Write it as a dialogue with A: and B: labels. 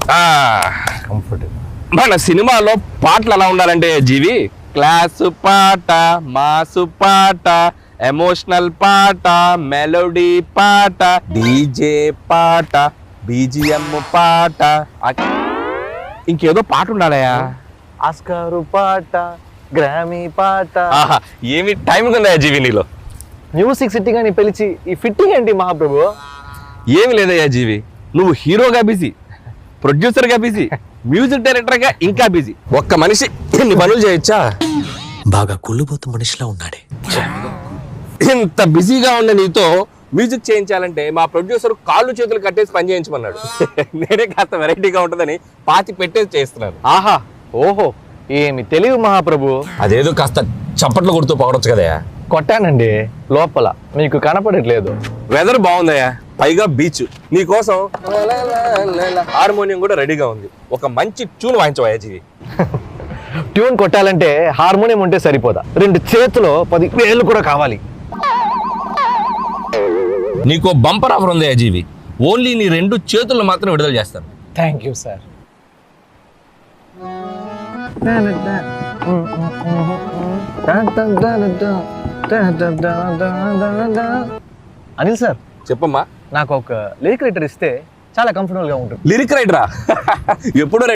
A: Comfort.
B: మన సినిమాలో పాటలు ఎలా ఉండాలంటే జీవి, క్లాసు పాట, మాసు పాట, ఎమోషనల్ పాట, మెలోడీ పాట, డీజే పాట, బీజిఎం పాట, ఇంకేదో పాట ఉండాలయా.
A: ఆస్కారు పాట, గ్రామీ పాట.
B: ఆహా, ఏమి టైం ఉందా జీవి నీలో?
A: మ్యూజిక్ సిట్టింగ్ అని పిలిచి ఈ ఫిట్టింగ్ ఏంటి మహాప్రభు?
B: ఏమి లేదయ్యా జీవి, నువ్వు హీరోగా బిజీ, ప్రొడ్యూసర్గా బిజీ, మ్యూజిక్ డైరెక్టర్గా ఇంకా బిజీ. ఒక్క మనిషి ఇన్ని పనులు చేయొచ్చా?
C: బాగా కుళ్ళుబోతు మనిషిలా ఉన్నాడే.
B: ఇంత బిజీగా ఉన్న నీతో మ్యూజిక్ చేయించాలంటే మా ప్రొడ్యూసర్ కాళ్ళు చేతులు కట్టేసి పని చేయించమన్నాడు. నేనే కాస్త వెరైటీగా ఉంటుందని పాతి పెట్టేసి చేస్తున్నాను.
A: ఆహా, ఓహో, ఏమి తెలివి మహాప్రభు.
B: అదేదో కాస్త చప్పట్లు కొడుతూ పొగడొచ్చు కదయా.
A: కొట్టానండి లోపల, మీకు కనపడట్లేదు.
B: వెదర్ బాగుందయ్యా, పైగా బీచ్. నీకోసం హార్మోనియం కూడా రెడీగా ఉంది. ఒక మంచి ట్యూన్ వాయించవయ్యా జీవి.
A: ట్యూన్ కొట్టాలంటే హార్మోనియం ఉంటే సరిపోదా, 2 చేతులు 10 వేలు కూడా కావాలి.
B: నీకో బంపర్ ఆఫర్ ఉందయ్యా జీవి, ఓన్లీ నీ 2 చేతులు మాత్రం విడుదల చేస్తాను.
A: Thank you sir. Anil sir,
B: చెప్పమ్మా.
A: నాకు ఒక లిరిక్ రైటర్ ఇస్తే చాలా కంఫర్టబుల్గా ఉంటుంది.
B: లిరిక్ రైటరా? ఎప్పుడు